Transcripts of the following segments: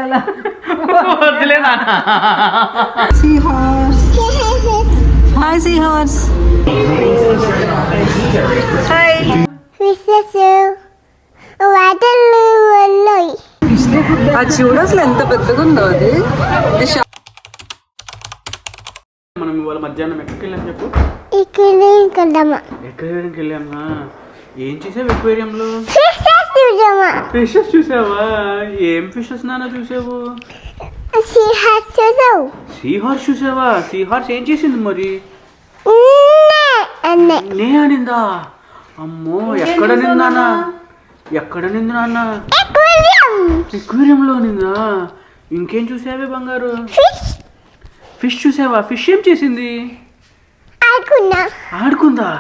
అలా వద్దులే నాన్న. See horse. Hi see horse. Hi. అది చూడు అసలు ఎంత పెద్దగా ఉందో అది. మనం ఇవాళ మధ్యాహ్నం ఎక్కడికి వెళ్ళాం చెప్పు. ఎక్వేరియంకి వెళ్ళామా? ఏం చేసావు ఎక్వేరియంలో? ఫిషెస్ చూసావా? ఏం ఫిషెస్ నాన్న చూసావు? సీ హార్స్ చూసావా? సీ హార్స్ ఏం చేసింది మరి? నే అనిందా? అమ్మో ఎక్కడ నిందానా? ఎక్కడ నింది నాన్న? ఎక్వేరియంలో నిందా? ఇంకేం చూసావే బంగారు? ఫిష్ చూసావా? ఫిష్ ఏం చేసింది? ఆడుకుందా?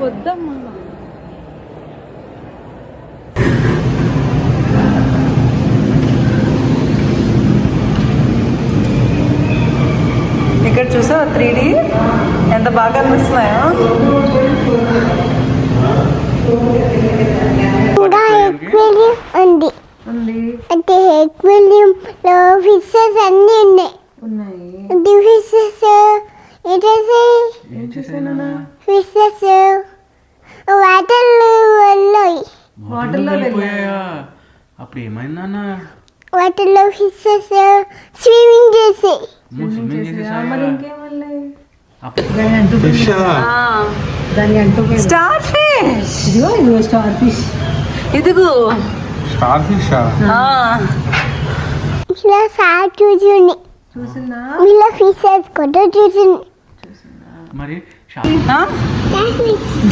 వద్దమ్మా. ఇక్కడ చూసా 3D ఎంత బాగా అనిపిస్తున్నాయో. ఉంది అంటే ఎక్వేరియం లో ఫిషెస్ అన్ని ఉన్నాయి. ఫిషెస్ ఫిషెస్ వాటర్లో వెళ్ళిపోయాయా? అప్పుడు ఏమైందన్నా? వాటర్లో ఫిషెస్ స్విమ్మింగ్ చేసి స్టార్ ఫిష్. ఇదిగో స్టార్ ఫిష్. ఇదిగో స్టార్ ఫిష్. ఇలా సార్ చూసింది. ఇలా ఫిషెస్ కూడా చూసింది. మరి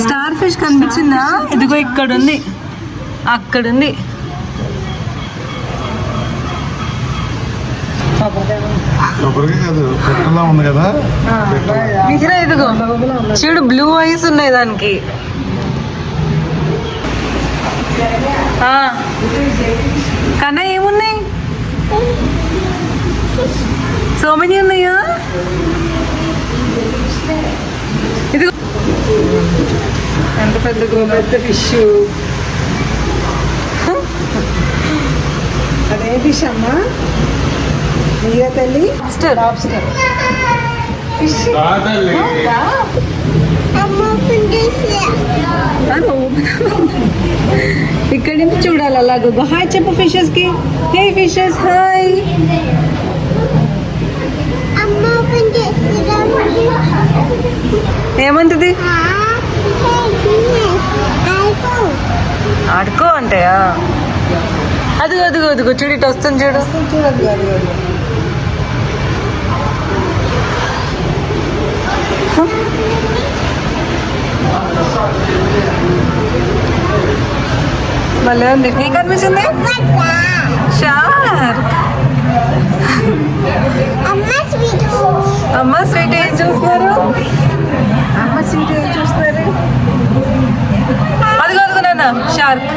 స్టార్ ఫిష్ కనిపించిందా? ఇదిగో ఇక్కడ ఉంది, అక్కడ ఉంది. ఉంది కదా. ఇదిగో చూడు బ్లూ ఐస్ ఉన్నాయి దానికి. కన్నా ఏమున్నాయి? సో మెనీ ఉన్నాయా? ఇది ఎంత పెద్ద పెద్ద ఫిష్. అదే ఫిష్ అమ్మా. నీగా తల్లి ఫిష్. ఇక్కడ నుంచి చూడాలి అలాగ. హాయ్ చెప్పు ఫిషెస్ కి. హే ఫిషెస్ హాయ్. ఏమంటది? ఆడుకో అంటాయా? అదిగో అదిగో అదిగో చూడు ఇటు వస్తుంది చూడు. మళ్ళీ ఉంది. ఏం కనిపించింది? షార్క్. అమ్మ స్వీట్ ఏం చూస్తున్నారు? అమ్మ స్వీట్ ఏం చూస్తున్నారు? అదిగో అదిగో నాన్న షార్క్.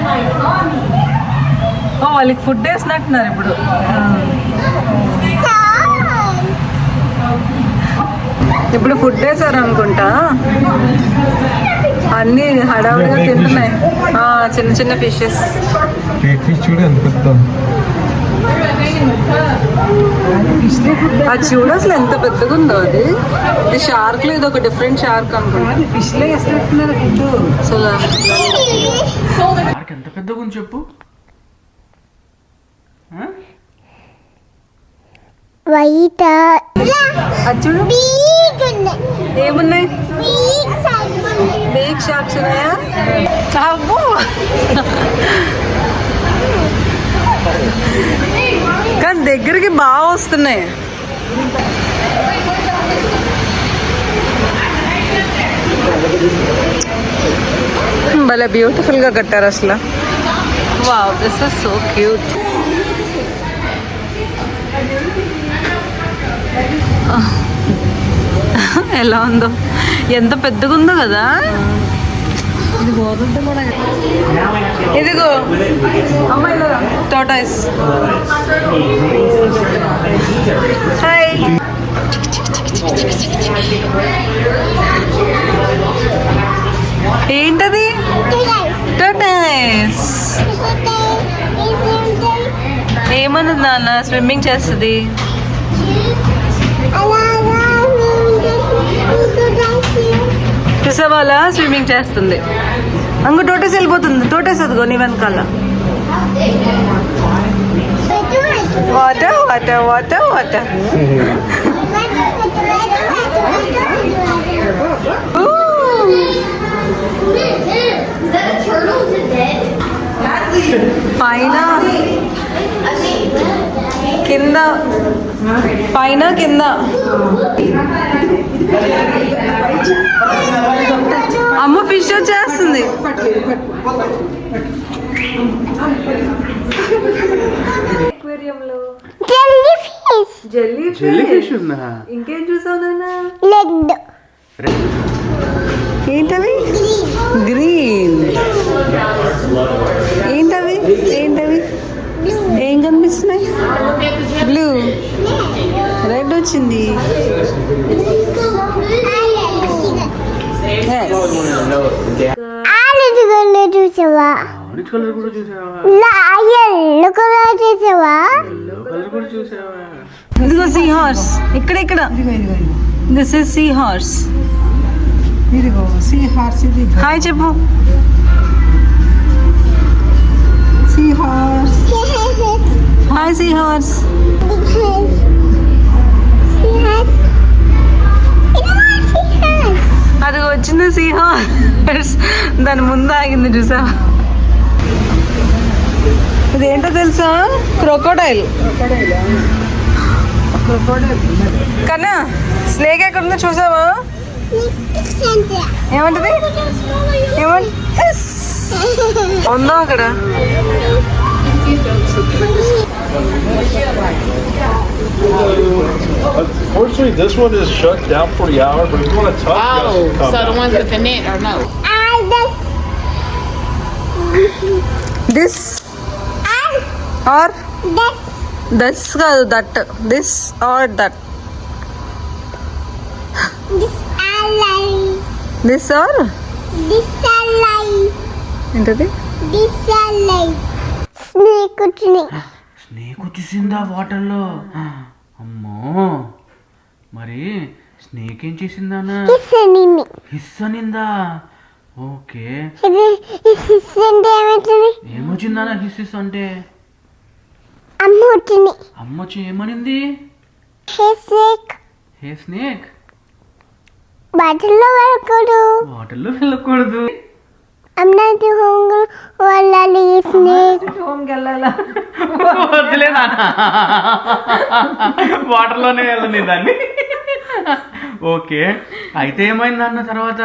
ఓ వాళ్ళకి ఫుడ్ వేసినట్టున్నారు ఇప్పుడు. ఇప్పుడు ఫుడ్ వేసారు అనుకుంటా. అన్ని హడావుడిగా తింటున్నాయి. చిన్న చిన్న ఫిషెస్. చూడు ఎంత పెద్ద. అది చూడు అసలు ఎంత పెద్దగా ఉందో అది. ఇది షార్క్ లో ఇది ఒక డిఫరెంట్ షార్క్ అనుకుంటా. ఫిష్ లో వేస్తున్నారు అసలు. ఎంత పెద్దగా ఉంది చెప్పు. వైట్ అది చూడు ఏమున్నాయి. బిగ్ షార్క్స్ ఉన్నాయా? చాపు. కానీ దగ్గరికి బాగా వస్తున్నాయి. భలే బ్యూటిఫుల్గా కట్టారు అసలు. Wow this is so cute. ఎలా ఉందో, ఎంత పెద్దగా ఉందో కదా. ఇదిగో అమ్మాయి టోటాయిస్. హాయ్. ఏంటది? ఉంటుంది నాన్న, స్విమ్మింగ్ చేస్తుంది. చూసావా అలా స్విమ్మింగ్ చేస్తుంది. అంగు టోటేసి వెళ్ళిపోతుంది. టోటేసి అదిగో నీ వెనకాల. Water water water water. పైన కింద, పైన కింద. అమ్మ ఫిష్ వచ్చేస్తుంది. జెల్లీ ఫిష్ ఉందా? ఇంకేం చూసావు నాన్న? లెగ్ ఏంటవి? గ్రీన్. ఏంటవి? ఏంటవి? ఏం కనిపిస్తున్నాయి? బ్లూ, రెడ్ వచ్చింది. ఆరెంజ్ కలర్ చూసావా? ఆరెంజ్ కలర్ కూడా చూసావా? ఎల్లో కలర్ చూసావా? ఎల్లో కలర్ కూడా చూసావా? ఇదిగో సీ హార్స్. ఇక్కడ దిస్ ఇస్ సీ హార్స్. ఇదిగో సీ హార్స్. ఇది హాయ్ చెప్పు. See horse. Hi see horse. అది వచ్చింది సీ హార్స్. దాని ముందు ఆగింది చూసావా? ఇదేంటో తెలుసా? క్రొకోడైల్. కన్నా స్నేక్ ఎక్కడ ఉందో చూసావా? ఏమంటది? ఉందా అక్కడ? Unfortunately, this one is shut down for the hour, but if you want to talk, Oh, so the ones with the net or no? This or thus కాదు, that. This or that. This or ఏంటది? Snake వచ్చేసిందా వాటర్లో? అమ్మో, మరి snake ఏం చేసిందానా? Hiss అనిందా? Okay, ఏమొచ్చిందానా హిస్ అంటే? అమ్మొచ్చి ఏమనింది? హే స్నేక్, బట్టల్లో వెళ్ళకూడదు. వాటర్లో వెళ్ళకూడదు. అన్నది హోంగు వాళ్ళని స్నేక్ హోమ్కి వెళ్ళాలా? వద్దులే నాన్న, వాటర్లోనే వెళ్ళని దాన్ని. ఓకే, అయితే ఏమైందన్న తర్వాత?